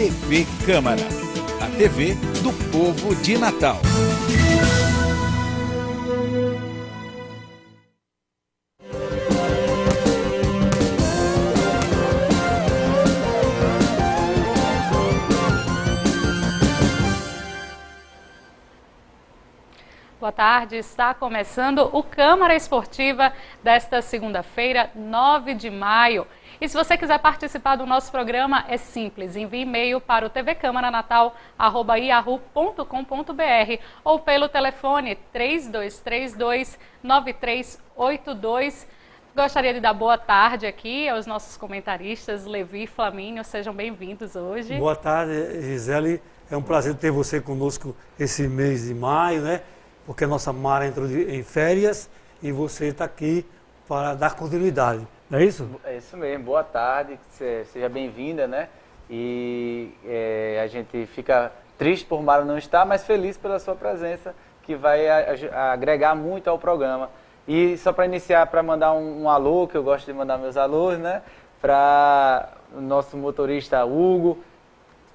TV Câmara, a TV do povo de Natal. Boa tarde, está começando o Câmara Esportiva desta segunda-feira, 9 de maio. E se você quiser participar do nosso programa, é simples, envie e-mail para o tvcamaranatal@yahoo.com.br ou pelo telefone 3232-9382. Gostaria de dar boa tarde aqui aos nossos comentaristas, Levi e Flamínio, sejam bem-vindos hoje. Boa tarde, Gisele, é um prazer ter você conosco esse mês de maio, né? Porque a nossa Mara entrou em férias e você está aqui para dar continuidade, não é isso? É isso mesmo, boa tarde, seja bem-vinda, né? E a gente fica triste por Mara não estar, mas feliz pela sua presença, que vai agregar muito ao programa. E só para iniciar, para mandar um alô, que eu gosto de mandar meus alôs, né? Para o nosso motorista Hugo,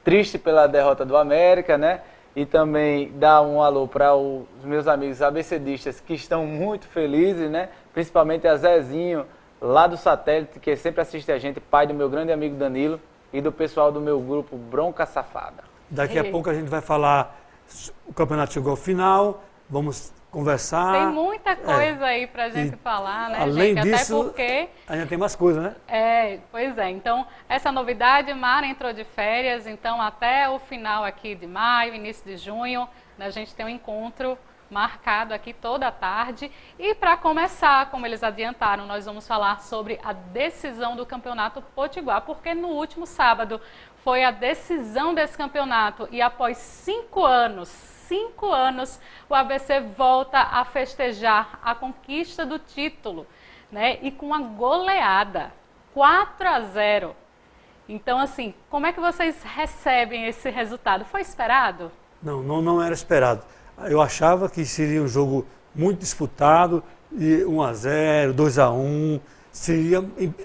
triste pela derrota do América, né? E também dar um alô para os meus amigos abecedistas que estão muito felizes, né? Principalmente a Zezinho, lá do Satélite, que sempre assiste a gente, pai do meu grande amigo Danilo e do pessoal do meu grupo Bronca Safada. Daqui a pouco a gente vai falar, o campeonato chegou ao final, vamos conversar. Tem muita coisa aí pra gente falar, né, além gente? disso, até porque... ainda tem mais coisas, né? Pois é. Então, essa novidade, Mara entrou de férias, então até o final aqui de maio, início de junho, a gente tem um encontro marcado aqui toda a tarde. E para começar, como eles adiantaram, nós vamos falar sobre a decisão do Campeonato Potiguar, porque no último sábado foi a decisão desse campeonato e após 5 anos, o ABC volta a festejar a conquista do título, né? E com uma goleada, 4-0. Então, assim, como é que vocês recebem esse resultado? Foi esperado? Não era esperado. Eu achava que seria um jogo muito disputado, 1-0, 2-1, seria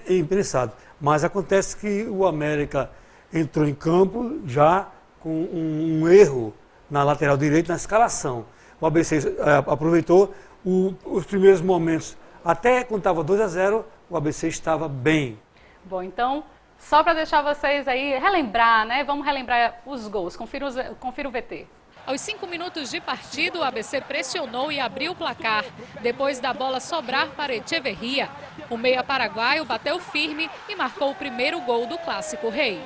impensado. Mas acontece que o América entrou em campo já com um erro na lateral direita, na escalação. O ABC aproveitou os primeiros momentos. Até quando estava 2-0, o ABC estava bem. Bom, então, só para deixar vocês aí relembrar, né? Vamos relembrar os gols. Confira o VT. Aos 5 minutos de partida, o ABC pressionou e abriu o placar. Depois da bola sobrar para Echeverria, o meia paraguaio bateu firme e marcou o primeiro gol do Clássico Rei.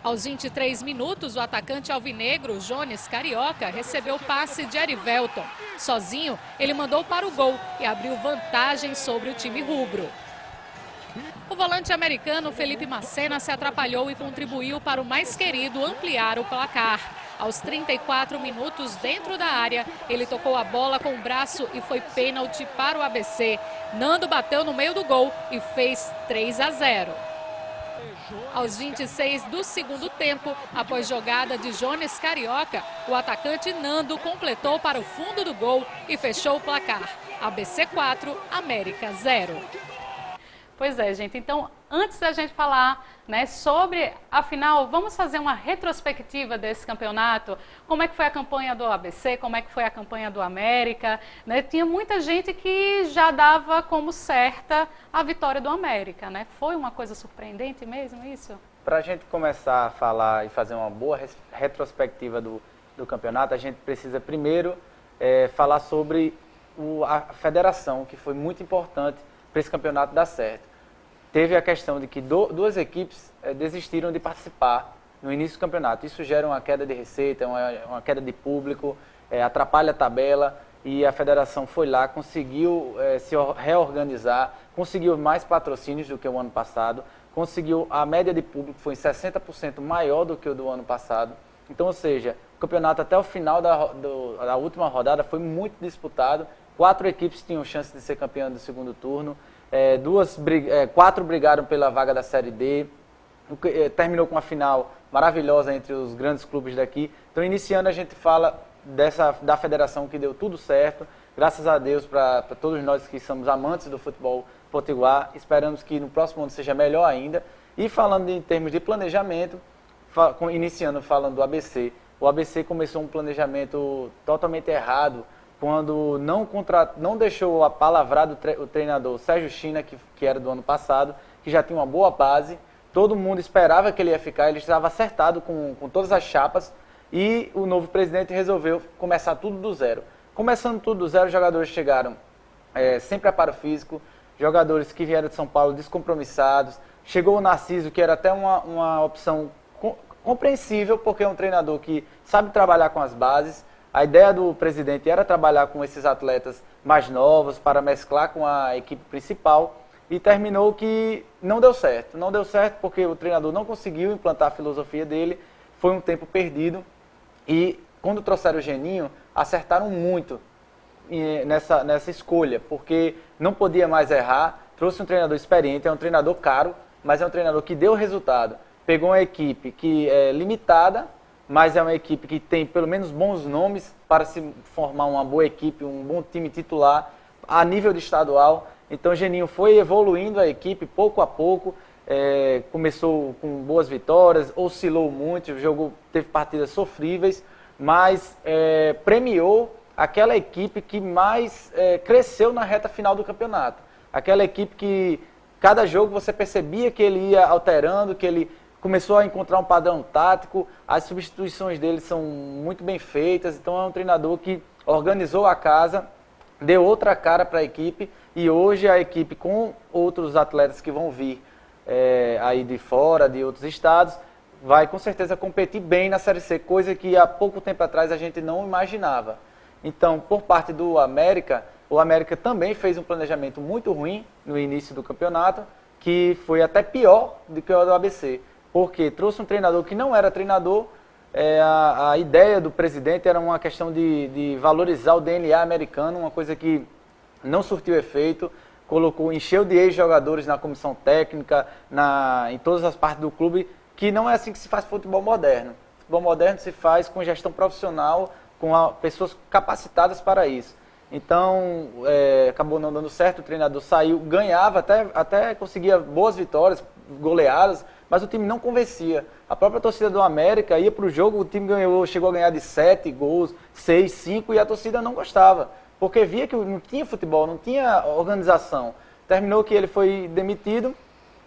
Aos 23 minutos, o atacante alvinegro, Jones Carioca, recebeu o passe de Arivelton. Sozinho, ele mandou para o gol e abriu vantagem sobre o time rubro. O volante americano Felipe Macena se atrapalhou e contribuiu para o mais querido ampliar o placar. Aos 34 minutos, dentro da área, ele tocou a bola com o braço e foi pênalti para o ABC. Nando bateu no meio do gol e fez 3-0. Aos 26 do segundo tempo, após jogada de Jones Carioca, o atacante Nando completou para o fundo do gol e fechou o placar. ABC 4, América 0. Pois é, gente. Então, antes da gente falar, né, sobre a final, vamos fazer uma retrospectiva desse campeonato. Como é que foi a campanha do ABC, como é que foi a campanha do América, né? Tinha muita gente que já dava como certa a vitória do América, né? Foi uma coisa surpreendente mesmo isso? Para a gente começar a falar e fazer uma boa retrospectiva do campeonato, a gente precisa primeiro falar sobre a federação, que foi muito importante para esse campeonato dar certo. Teve a questão de que duas equipes desistiram de participar no início do campeonato. Isso gera uma queda de receita, uma queda de público, atrapalha a tabela e a federação foi lá, conseguiu se reorganizar, conseguiu mais patrocínios do que o ano passado, conseguiu a média de público foi 60% maior do que o do ano passado. Então, ou seja, o campeonato até o final da última rodada foi muito disputado. 4 equipes tinham chance de ser campeã do segundo turno. 4 brigaram pela vaga da Série D, terminou com uma final maravilhosa entre os grandes clubes daqui. Então, iniciando, a gente fala da federação que deu tudo certo, graças a Deus para todos nós que somos amantes do futebol potiguar, esperamos que no próximo ano seja melhor ainda. E falando em termos de planejamento, iniciando falando do ABC, o ABC começou um planejamento totalmente errado quando não deixou apalavrado o treinador Sérgio China, que era do ano passado, que já tinha uma boa base, todo mundo esperava que ele ia ficar, ele estava acertado com todas as chapas, e o novo presidente resolveu começar tudo do zero. Começando tudo do zero, os jogadores chegaram sem preparo físico, jogadores que vieram de São Paulo descompromissados, chegou o Narciso, que era até uma opção compreensível, porque é um treinador que sabe trabalhar com as bases. A ideia do presidente era trabalhar com esses atletas mais novos para mesclar com a equipe principal, e terminou que não deu certo. Não deu certo porque o treinador não conseguiu implantar a filosofia dele, foi um tempo perdido, e quando trouxeram o Geninho, acertaram muito nessa escolha, porque não podia mais errar. Trouxe um treinador experiente, é um treinador caro, mas é um treinador que deu resultado. Pegou uma equipe que é limitada, mas é uma equipe que tem pelo menos bons nomes para se formar uma boa equipe, um bom time titular a nível de estadual. Então o Geninho foi evoluindo a equipe pouco a pouco, começou com boas vitórias, oscilou muito, teve partidas sofríveis, mas premiou aquela equipe que mais cresceu na reta final do campeonato. Aquela equipe que cada jogo você percebia que ele ia alterando, que ele começou a encontrar um padrão tático, as substituições dele são muito bem feitas, então é um treinador que organizou a casa, deu outra cara para a equipe, e hoje a equipe, com outros atletas que vão vir aí de fora, de outros estados, vai com certeza competir bem na Série C, coisa que há pouco tempo atrás a gente não imaginava. Então, por parte do América, o América também fez um planejamento muito ruim no início do campeonato, que foi até pior do que o do ABC, porque trouxe um treinador que não era treinador. A ideia do presidente era uma questão de valorizar o DNA americano, uma coisa que não surtiu efeito, encheu de ex-jogadores na comissão técnica, em todas as partes do clube, que não é assim que se faz futebol moderno. Futebol moderno se faz com gestão profissional, com pessoas capacitadas para isso. Então, acabou não dando certo, o treinador saiu, ganhava, até conseguia boas vitórias, goleadas, mas o time não convencia. A própria torcida do América ia para o jogo, o time chegou a ganhar de 7 gols, 6, 5, e a torcida não gostava, porque via que não tinha futebol, não tinha organização. Terminou que ele foi demitido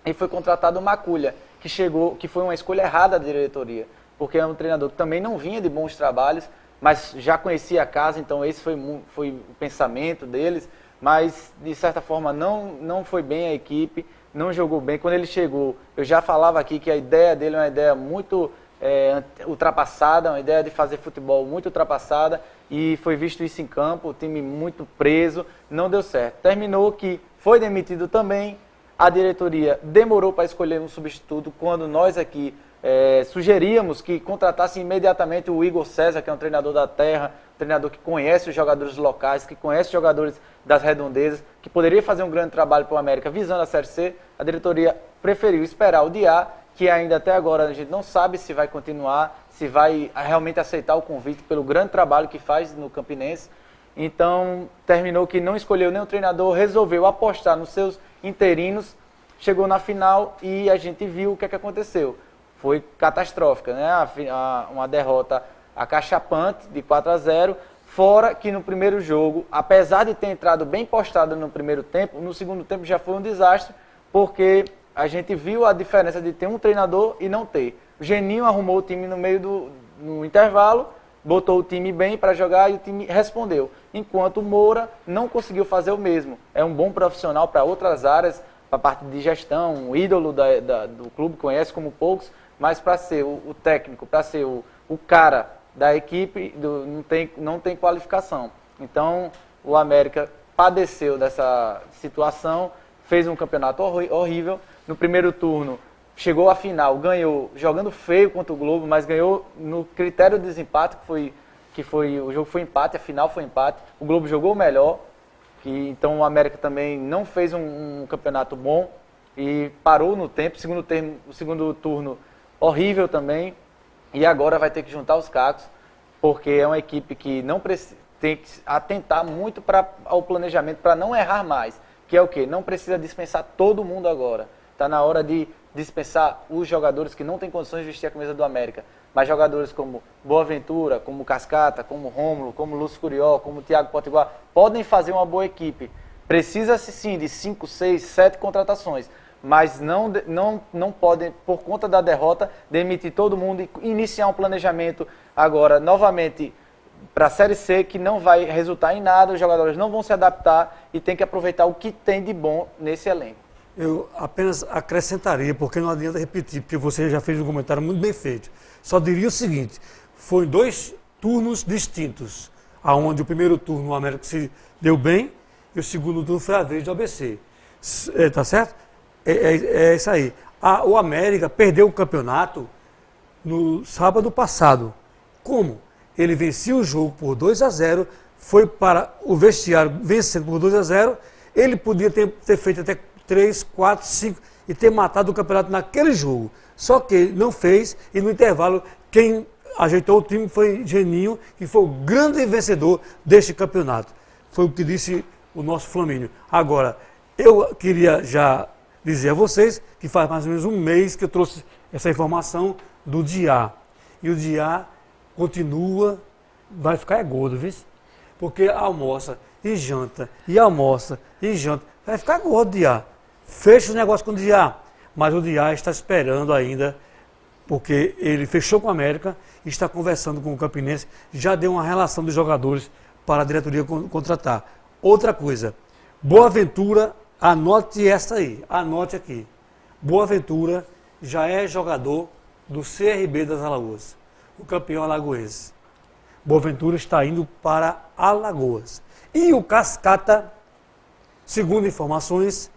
e foi contratado o Maculha, que foi uma escolha errada da diretoria, porque é um treinador que também não vinha de bons trabalhos, mas já conhecia a casa, então esse foi o pensamento deles, mas de certa forma não foi bem a equipe, não jogou bem. Quando ele chegou, eu já falava aqui que a ideia dele é uma ideia muito ultrapassada, uma ideia de fazer futebol muito ultrapassada, e foi visto isso em campo, o time muito preso, não deu certo. Terminou que foi demitido também, a diretoria demorou para escolher um substituto, quando nós aqui sugeríamos que contratasse imediatamente o Igor César, que é um treinador da terra, um treinador que conhece os jogadores locais, que conhece os jogadores das redondezas, que poderia fazer um grande trabalho para o América visando a Série C. A diretoria preferiu esperar o Diá, que ainda até agora a gente não sabe se vai continuar, se vai realmente aceitar o convite pelo grande trabalho que faz no Campinense. Então, terminou que não escolheu nenhum treinador, resolveu apostar nos seus interinos, chegou na final e a gente viu o que aconteceu. Foi catastrófica, né? Uma derrota acachapante de 4-0, fora que no primeiro jogo, apesar de ter entrado bem postado no primeiro tempo, no segundo tempo já foi um desastre, porque a gente viu a diferença de ter um treinador e não ter. O Geninho arrumou o time no intervalo, botou o time bem para jogar e o time respondeu, enquanto o Moura não conseguiu fazer o mesmo. É um bom profissional para outras áreas, para a parte de gestão, um ídolo do clube, conhece como poucos, mas para ser o técnico, para ser o cara da equipe, não tem qualificação. Então, o América padeceu dessa situação, fez um campeonato horrível. No primeiro turno, chegou à final, ganhou jogando feio contra o Globo, mas ganhou no critério de desempate, o jogo foi empate, a final foi empate. O Globo jogou melhor, então o América também não fez um campeonato bom e parou no tempo. O segundo turno horrível também, e agora vai ter que juntar os cacos, porque é uma equipe que tem que atentar muito ao planejamento para não errar mais, que é o quê? Não precisa dispensar todo mundo agora. Está na hora de dispensar os jogadores que não têm condições de vestir a camisa do América, mas jogadores como Boaventura, como Cascata, como Rômulo, como Lúcio Curió, como Thiago Potiguar, podem fazer uma boa equipe. Precisa-se sim de 5, 6, 7 contratações, mas não podem, por conta da derrota, demitir todo mundo e iniciar um planejamento agora, novamente, para a Série C, que não vai resultar em nada, os jogadores não vão se adaptar e tem que aproveitar o que tem de bom nesse elenco. Eu apenas acrescentaria, porque não adianta repetir, porque você já fez um comentário muito bem feito. Só diria o seguinte, foi 2 turnos distintos, onde o primeiro turno o América se deu bem e o segundo turno foi a vez do ABC. Tá certo? É isso aí. O América perdeu o campeonato no sábado passado. Como? Ele vencia o jogo por 2-0, foi para o vestiário vencendo por 2-0, ele podia ter feito até 3, 4, 5 e ter matado o campeonato naquele jogo. Só que não fez e no intervalo quem ajeitou o time foi Geninho, que foi o grande vencedor deste campeonato. Foi o que disse o nosso Flamínio. Agora, eu queria já dizer a vocês que faz mais ou menos um mês que eu trouxe essa informação do Diá. E o Diá continua, vai ficar gordo, viu? Porque almoça e janta, vai ficar gordo o Diá. Fecha o negócio com o Diá, mas o Diá está esperando ainda, porque ele fechou com a América, está conversando com o Campinense, já deu uma relação dos jogadores para a diretoria contratar. Outra coisa, Boaventura, anote essa aí, anote aqui. Boaventura já é jogador do CRB das Alagoas, o campeão alagoense. Boaventura está indo para Alagoas. E o Cascata, segundo informações,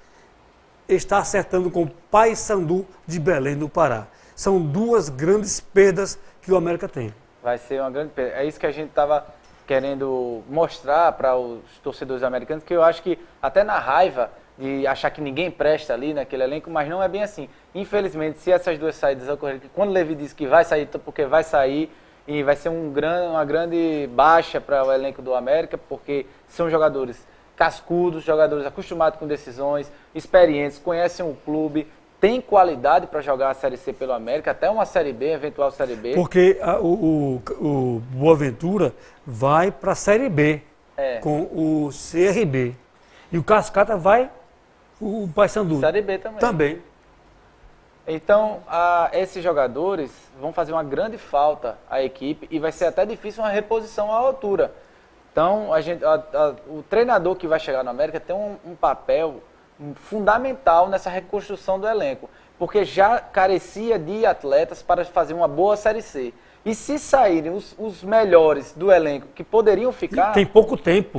está acertando com o Paysandu de Belém do Pará. São 2 grandes perdas que o América tem. Vai ser uma grande perda. É isso que a gente estava querendo mostrar para os torcedores americanos, que eu acho que até na raiva de achar que ninguém presta ali naquele elenco, mas não é bem assim. Infelizmente, se essas 2 saídas ocorrerem, quando o Levi disse que vai sair, porque vai sair, e vai ser uma grande baixa para o elenco do América, porque são jogadores cascudos, jogadores acostumados com decisões, experientes, conhecem o clube, têm qualidade para jogar a Série C pelo América, até uma Série B, eventual Série B. Porque o Boaventura vai para a Série B com o CRB. E o Cascata vai o Paysandu. Série B também. Então, esses jogadores vão fazer uma grande falta à equipe e vai ser até difícil uma reposição à altura. Então, o treinador que vai chegar no América tem um papel fundamental nessa reconstrução do elenco, porque já carecia de atletas para fazer uma boa Série C. E se saírem os melhores do elenco que poderiam ficar... Tem pouco tempo.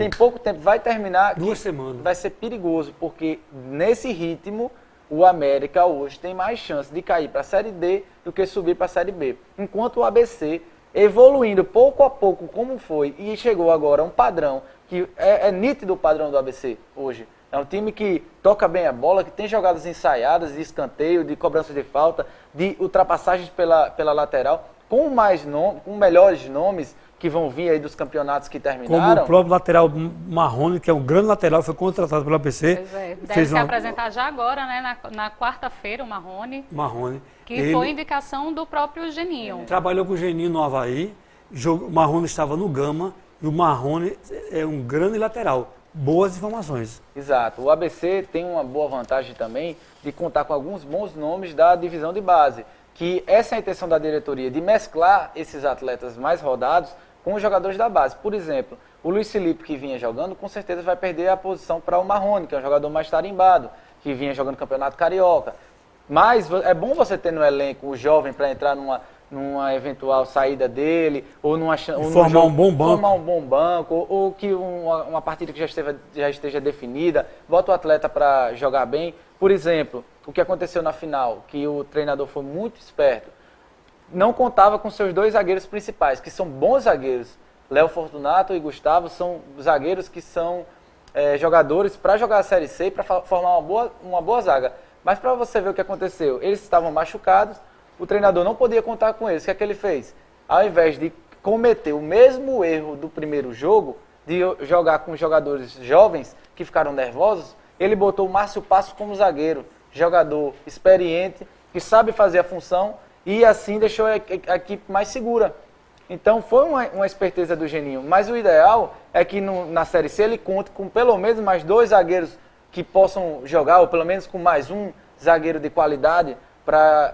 Vai terminar... 2 semanas. Vai ser perigoso, porque nesse ritmo... O América hoje tem mais chance de cair para a Série D do que subir para a Série B. Enquanto o ABC, evoluindo pouco a pouco como foi, e chegou agora a um padrão, que é nítido o padrão do ABC hoje. É um time que toca bem a bola, que tem jogadas ensaiadas, de escanteio, de cobrança de falta, de ultrapassagens pela lateral, com melhores nomes que vão vir aí dos campeonatos que terminaram. Como o próprio lateral Marrone, que é um grande lateral, foi contratado pelo ABC. Pois é, deve se apresentar já agora, né, na quarta-feira, o Marrone. Que foi indicação do próprio Geninho. Trabalhou com o Geninho no Avaí, o Marrone estava no Gama, e o Marrone é um grande lateral. Boas informações. Exato. O ABC tem uma boa vantagem também de contar com alguns bons nomes da divisão de base, que essa é a intenção da diretoria, de mesclar esses atletas mais rodados com os jogadores da base. Por exemplo, o Luiz Felipe, que vinha jogando, com certeza vai perder a posição para o Marrone, que é um jogador mais tarimbado, que vinha jogando Campeonato Carioca. Mas é bom você ter no elenco o jovem para entrar numa eventual saída dele, ou formar um bom banco. Formar um bom banco, ou que uma partida que já esteja definida, bota o atleta para jogar bem. Por exemplo, o que aconteceu na final, que o treinador foi muito esperto, não contava com seus 2 zagueiros principais, que são bons zagueiros. Léo Fortunato e Gustavo são zagueiros que são jogadores para jogar a Série C e para formar uma boa zaga. Mas para você ver o que aconteceu, eles estavam machucados, o treinador não podia contar com eles. O que é que ele fez? Ao invés de cometer o mesmo erro do primeiro jogo, de jogar com jogadores jovens que ficaram nervosos, ele botou o Márcio Passo como zagueiro, jogador experiente, que sabe fazer a função e assim deixou a equipe mais segura. Então foi uma esperteza do Geninho, mas o ideal é que na Série C ele conte com pelo menos mais 2 zagueiros que possam jogar, ou pelo menos com mais um zagueiro de qualidade para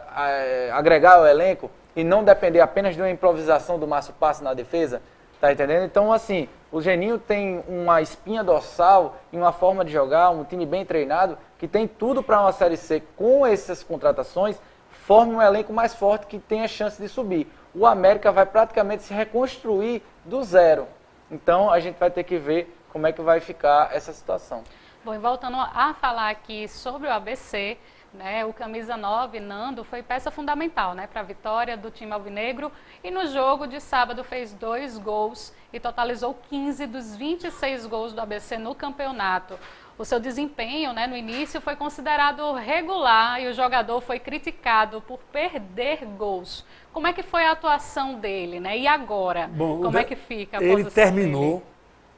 agregar ao elenco e não depender apenas de uma improvisação do Márcio Passos na defesa, tá entendendo? Então assim, o Geninho tem uma espinha dorsal e uma forma de jogar, um time bem treinado, que tem tudo para uma Série C com essas contratações, forme um elenco mais forte que tenha chance de subir. O América vai praticamente se reconstruir do zero. Então, a gente vai ter que ver como é que vai ficar essa situação. Bom, e voltando a falar aqui sobre o ABC, né, o camisa 9, Nando, foi peça fundamental, né, para a vitória do time alvinegro e no jogo de sábado fez 2 gols e totalizou 15 dos 26 gols do ABC no campeonato. O seu desempenho, né, no início foi considerado regular e o jogador foi criticado por perder gols. Como é que foi a atuação dele, né? E agora? Bom, como é que fica a posição dele? Ele terminou dele?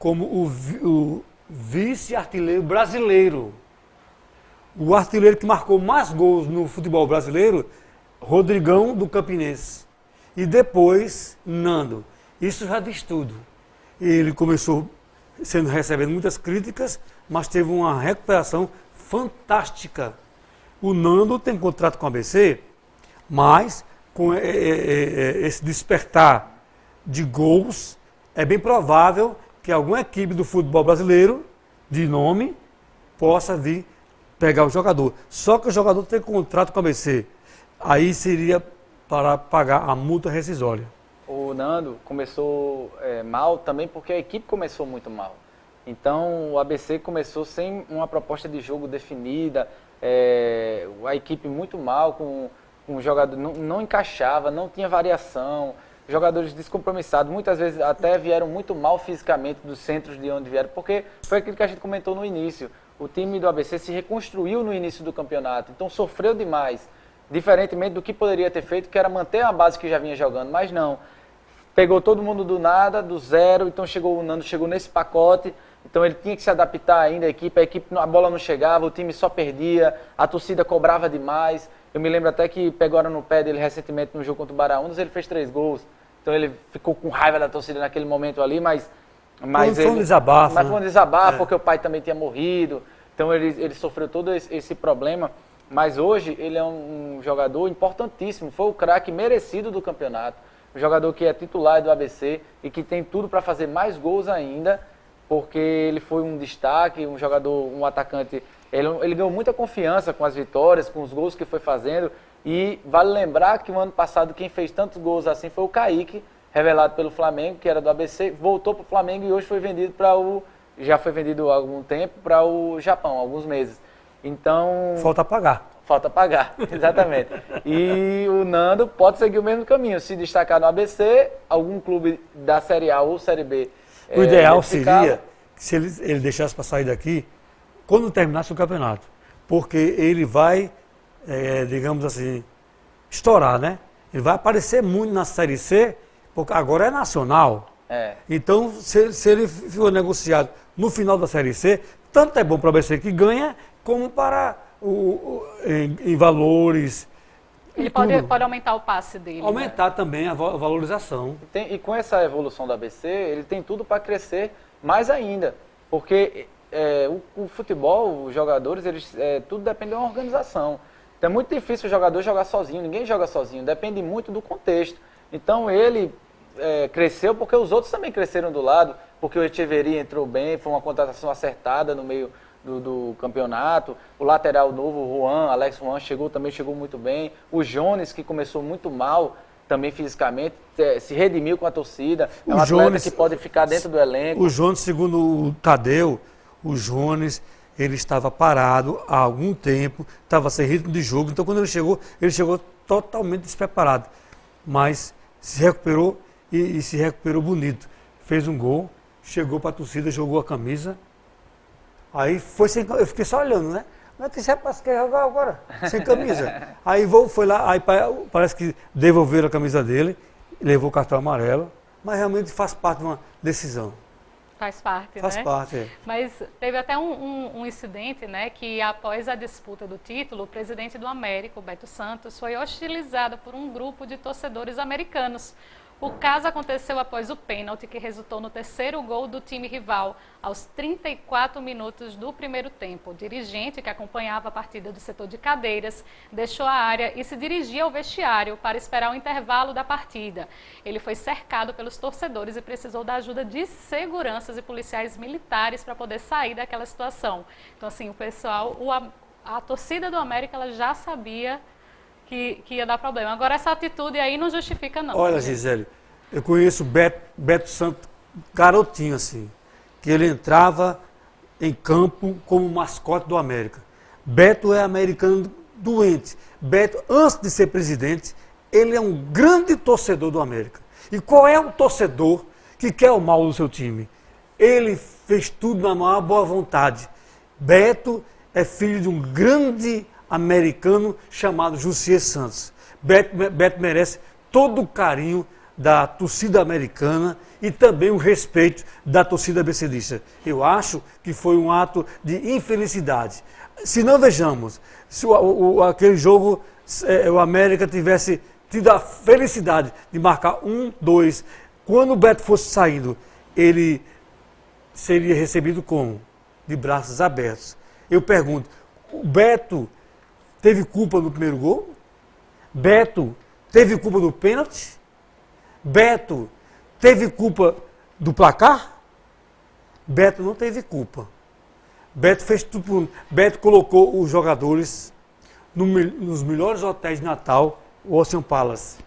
como o vice-artilheiro brasileiro. O artilheiro que marcou mais gols no futebol brasileiro, Rodrigão do Campinense. E depois, Nando. Isso já diz tudo. Ele começou recebendo muitas críticas, mas teve uma recuperação fantástica. O Nando tem contrato com a ABC, mas com esse despertar de gols, é bem provável que alguma equipe do futebol brasileiro, de nome, possa vir pegar o jogador. Só que o jogador tem contrato com a ABC. Aí seria para pagar a multa rescisória. O Nando começou mal também porque a equipe começou muito mal. Então o ABC começou sem uma proposta de jogo definida, a equipe muito mal, com o jogador não encaixava, não tinha variação, jogadores descompromissados, muitas vezes até vieram muito mal fisicamente dos centros de onde vieram, porque foi aquilo que a gente comentou no início. O time do ABC se reconstruiu no início do campeonato, então sofreu demais, diferentemente do que poderia ter feito, que era manter a base que já vinha jogando, mas não. Pegou todo mundo do nada, do zero, então o Nando chegou nesse pacote, então ele tinha que se adaptar ainda à equipe, a bola não chegava, o time só perdia, a torcida cobrava demais. Eu me lembro até que pegaram no pé dele recentemente no jogo contra o Baraunas, ele fez 3 gols, então ele ficou com raiva da torcida naquele momento ali, mas foi um desabafo. Mas foi um desabafo, porque o pai também tinha morrido, então ele sofreu todo esse problema. Mas hoje ele é um jogador importantíssimo, foi o craque merecido do campeonato, um jogador que é titular do ABC e que tem tudo para fazer mais gols ainda, porque ele foi um destaque, um jogador, um atacante, ele ganhou muita confiança com as vitórias, com os gols que foi fazendo, e vale lembrar que o ano passado quem fez tantos gols assim foi o Kaique, revelado pelo Flamengo, que era do ABC, voltou para o Flamengo e hoje foi vendido já foi vendido há algum tempo para o Japão, alguns meses. Então... Falta pagar. Falta pagar, exatamente. E o Nando pode seguir o mesmo caminho, se destacar no ABC, algum clube da Série A ou Série B. O ideal seria que se ele deixasse para sair daqui quando terminasse o campeonato, porque ele vai, digamos assim, estourar, né? Ele vai aparecer muito na Série C, porque agora é nacional. Então, se ele for negociado no final da Série C, tanto é bom para o ABC que ganha, como para em valores. Ele pode aumentar o passe dele. Aumentar também a valorização. E com essa evolução do ABC, ele tem tudo para crescer mais ainda. Porque o futebol, os jogadores, tudo depende de uma organização. Então é muito difícil o jogador jogar sozinho, ninguém joga sozinho, depende muito do contexto. Então ele cresceu porque os outros também cresceram do lado, porque o Echeverri entrou bem, foi uma contratação acertada no meio do campeonato. O lateral novo, o Juan, Alex Juan, também chegou muito bem. O Jones, que começou muito mal também fisicamente, se redimiu com a torcida. É um atleta que pode ficar dentro do elenco. O Jones, segundo o Tadeu, ele estava parado há algum tempo, estava sem ritmo de jogo, então quando ele chegou totalmente despreparado. Mas se recuperou e se recuperou bonito. Fez um gol, chegou para a torcida, jogou a camisa. Aí eu fiquei só olhando, né? Mas esse rapaz quer jogar agora, sem camisa. Aí foi lá, aí parece que devolveram a camisa dele, levou o cartão amarelo, mas realmente faz parte de uma decisão. Faz parte, Faz né? parte, é. Mas teve até um incidente, né, que após a disputa do título, o presidente do América, o Beto Santos, foi hostilizado por um grupo de torcedores americanos. O caso aconteceu após o pênalti que resultou no terceiro gol do time rival, aos 34 minutos do primeiro tempo. O dirigente, que acompanhava a partida do setor de cadeiras, deixou a área e se dirigia ao vestiário para esperar o intervalo da partida. Ele foi cercado pelos torcedores e precisou da ajuda de seguranças e policiais militares para poder sair daquela situação. Então, assim, o pessoal, a torcida do América, ela já sabia que ia dar problema. Agora, essa atitude aí não justifica, não. Olha, Gisele, eu conheço o Beto Santos garotinho, assim, que ele entrava em campo como mascote do América. Beto é americano doente. Beto, antes de ser presidente, ele é um grande torcedor do América. E qual é o torcedor que quer o mal do seu time? Ele fez tudo na maior boa vontade. Beto é filho de um grande americano chamado Jussier Santos. Beto merece todo o carinho da torcida americana e também o respeito da torcida abecedista. Eu acho que foi um ato de infelicidade. Se não vejamos, se aquele jogo o América tivesse tido a felicidade de marcar 1-2, quando o Beto fosse saindo, ele seria recebido como? De braços abertos. Eu pergunto, o Beto teve culpa do primeiro gol? Beto teve culpa do pênalti? Beto teve culpa do placar? Beto não teve culpa. Beto fez tudo. Beto colocou os jogadores nos melhores hotéis de Natal, o Ocean Palace.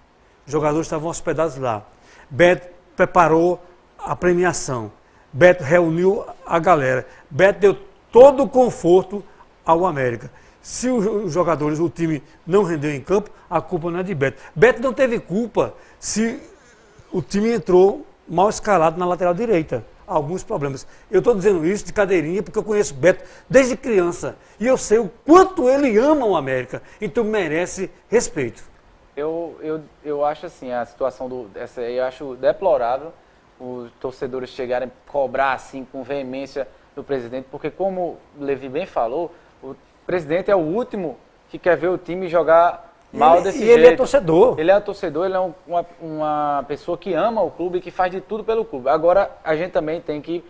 Os jogadores estavam hospedados lá. Beto preparou a premiação. Beto reuniu a galera. Beto deu todo o conforto ao América. Se os jogadores, o time não rendeu em campo, a culpa não é de Beto. Beto não teve culpa se o time entrou mal escalado na lateral direita. Alguns problemas. Eu estou dizendo isso de cadeirinha porque eu conheço Beto desde criança. E eu sei o quanto ele ama o América. Então merece respeito. Eu acho assim, a situação eu acho deplorável os torcedores chegarem a cobrar assim com veemência do presidente, porque como o Levi bem falou, o presidente é o último que quer ver o time jogar mal desse jeito. E ele é torcedor. Ele é torcedor, ele é uma pessoa que ama o clube e que faz de tudo pelo clube. Agora, a gente também tem que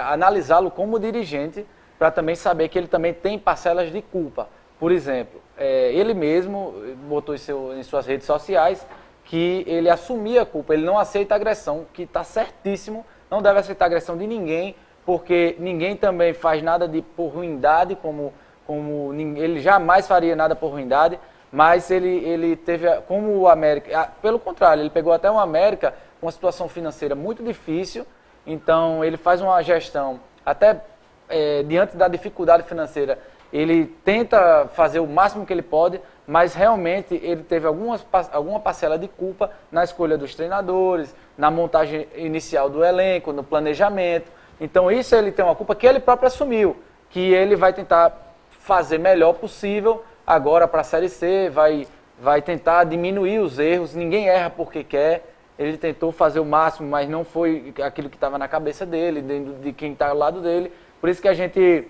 analisá-lo como dirigente para também saber que ele também tem parcelas de culpa. Por exemplo, ele mesmo botou em suas redes sociais que ele assumia a culpa, ele não aceita agressão, que está certíssimo, não deve aceitar agressão de ninguém, porque ninguém também faz nada por ruindade, como ele jamais faria nada por ruindade, mas ele teve, como o América, pelo contrário, ele pegou até o América com uma situação financeira muito difícil, então ele faz uma gestão, até diante da dificuldade financeira, ele tenta fazer o máximo que ele pode, mas realmente ele teve alguma parcela de culpa na escolha dos treinadores, na montagem inicial do elenco, no planejamento. Então isso ele tem uma culpa que ele próprio assumiu, que ele vai tentar fazer melhor possível agora para a Série C, vai tentar diminuir os erros, ninguém erra porque quer, ele tentou fazer o máximo, mas não foi aquilo que estava na cabeça dele, de quem está ao lado dele. Por isso que a gente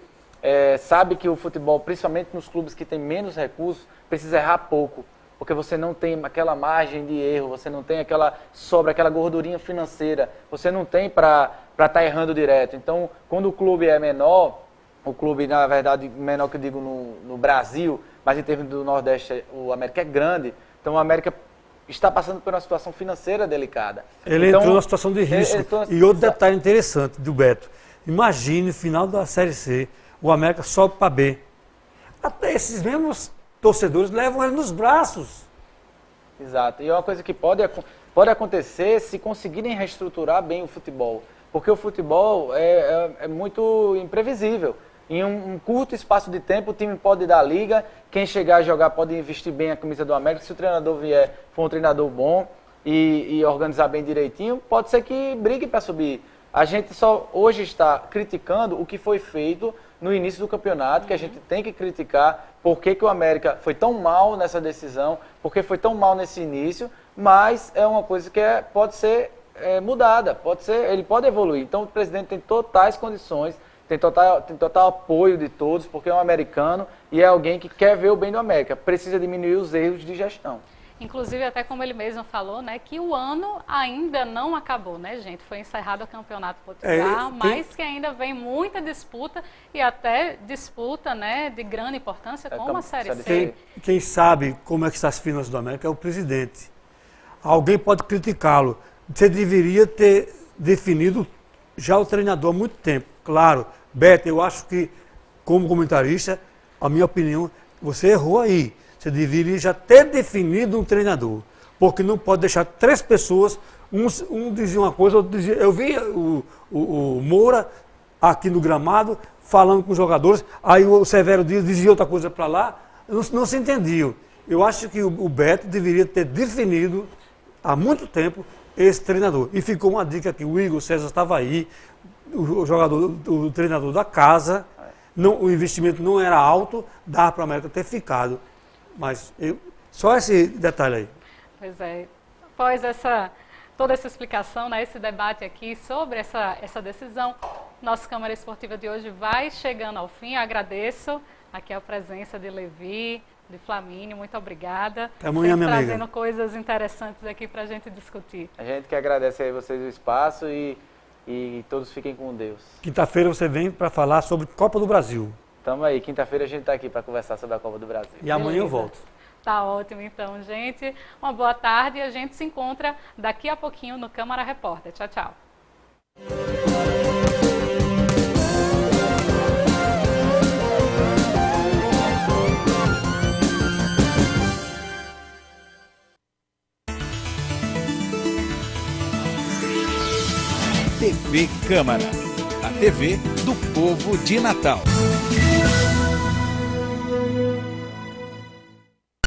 sabe que o futebol, principalmente nos clubes que têm menos recursos, precisa errar pouco, porque você não tem aquela margem de erro, você não tem aquela gordurinha financeira, você não tem para estar errando direto. Então, quando o clube é menor, o clube, na verdade, menor que eu digo no Brasil, mas em termos do Nordeste, o América é grande, então o América está passando por uma situação financeira delicada. Ele entrou numa situação de risco. E outro detalhe interessante do Beto, imagine, final da Série C, o América sobe para B. Até esses mesmos torcedores levam ele nos braços. Exato. E é uma coisa que pode acontecer se conseguirem reestruturar bem o futebol. Porque o futebol é muito imprevisível. Em um curto espaço de tempo, o time pode dar liga, quem chegar a jogar pode investir bem a camisa do América. Se o treinador for um treinador bom e organizar bem direitinho, pode ser que brigue para subir. A gente só hoje está criticando o que foi feito no início do campeonato, que a gente tem que criticar por que o América foi tão mal nessa decisão, por que foi tão mal nesse início, mas é uma coisa que pode ser mudada, ele pode evoluir. Então o presidente tem totais condições, tem total apoio de todos, porque é um americano e é alguém que quer ver o bem do América, precisa diminuir os erros de gestão. Inclusive, até como ele mesmo falou, né, que o ano ainda não acabou, né, gente? Foi encerrado o Campeonato Potiguar, mas que ainda vem muita disputa e até disputa, né, de grande importância com a Série C. Quem sabe como é que está as finanças do América é o presidente. Alguém pode criticá-lo. Você deveria ter definido já o treinador há muito tempo. Claro, Beto, eu acho que, como comentarista, a minha opinião, você errou aí. Você deveria já ter definido um treinador, porque não pode deixar 3 pessoas, um dizia uma coisa, outro dizia... Eu vi o Moura aqui no gramado falando com os jogadores, aí o Severo Dias dizia outra coisa para lá, não se entendiam. Eu acho que o Beto deveria ter definido há muito tempo esse treinador. E ficou uma dica aqui, o Igor César estava aí, o treinador da casa, o investimento não era alto, dava para a América ter ficado. Mas só esse detalhe aí. Pois é. Após toda essa explicação, né, esse debate aqui sobre essa decisão, nossa Câmara Esportiva de hoje vai chegando ao fim. Eu agradeço aqui a presença de Levi, de Flamínio, muito obrigada. Até amanhã, minha amiga. Trazendo coisas interessantes aqui para a gente discutir. A gente que agradece aí vocês o espaço e todos fiquem com Deus. Quinta-feira você vem para falar sobre Copa do Brasil. Tamo aí, quinta-feira a gente está aqui para conversar sobre a Copa do Brasil. E amanhã eu volto. Tá ótimo então, gente. Uma boa tarde e a gente se encontra daqui a pouquinho no Câmara Repórter. Tchau, tchau. TV Câmara, a TV do povo de Natal.